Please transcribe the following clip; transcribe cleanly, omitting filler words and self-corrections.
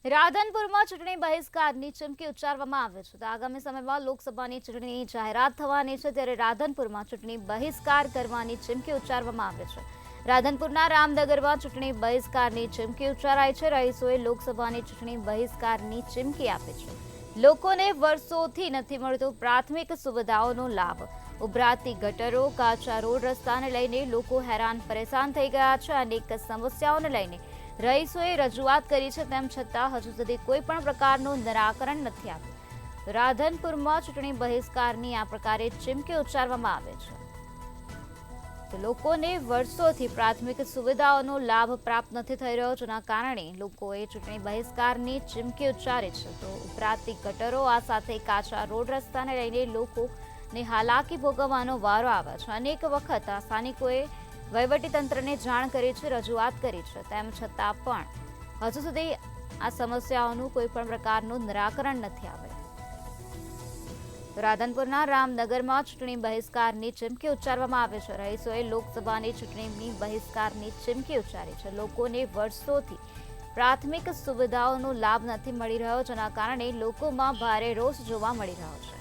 રાધનપુરમાં ચૂંટણી બહિષ્કારની ચીમકી ઉચ્ચારવામાં આવે છે. આગામી સમયમાં લોકસભાની ચૂંટણીની જાહેરાત થવાની છે, ત્યારે રાધનપુરમાં ચૂંટણી બહિષ્કાર કરવાની ચીમકી ઉચ્ચારવામાં આવે છે. રાધનપુરના રામનગરમાં ચૂંટણી બહિષ્કારની ચીમકી ઉચ્ચારાઈ છે. રહીશોએ લોકસભાની ચૂંટણી બહિષ્કારની ચીમકી આપી છે. લોકોને વર્ષોથી નથી મળતો પ્રાથમિક સુવિધાઓનો લાભ. ઉભરાતી ગટરો, કાચા રોડ રસ્તાને લઈને લોકો હેરાન પરેશાન થઈ ગયા છે. અનેક સમસ્યાઓને લઈને રહીશોએ રજૂઆત કરી છે, તેમ છતાં હજુ સુધી કોઈ પણ પ્રકારનું નિરાકરણ નથી આવ્યું. રાધનપુરમાં ચૂંટણી બહિષ્કારની આ પ્રકારે ચીમકી ઉચ્ચારવામાં આવે છે. તો લોકોને વર્ષોથી પ્રાથમિક સુવિધાઓનો લાભ પ્રાપ્ત નથી થઈ રહ્યો, જેના કારણે લોકોએ ચૂંટણી બહિષ્કારની ચીમકી ઉચ્ચારી છે. તો ઉપરાંતથી ગટરો, આ સાથે કાચા રોડ રસ્તાને લઈને લોકોને હાલાકી ભોગવવાનો વારો આવે છે. અનેક વખત આ સ્થાનિકોએ વહીવટીતંત્રને જાણ કરી છે, રજૂઆત કરી છે, તેમ છતાં પણ હજુ સુધી આ સમસ્યાઓનું કોઈ પણ પ્રકારનું નિરાકરણ નથી આવ્યું. રાધનપુરના રામનગરમાં ચૂંટણી બહિષ્કારની ચીમકી ઉચ્ચારવામાં આવે છે. રહીશોએ લોકસભાની ચૂંટણીની બહિષ્કારની ચીમકી ઉચ્ચારી છે. લોકોને વર્ષોથી પ્રાથમિક સુવિધાઓનો લાભ નથી મળી રહ્યો, જેના કારણે લોકોમાં ભારે રોષ જોવા મળી રહ્યો છે.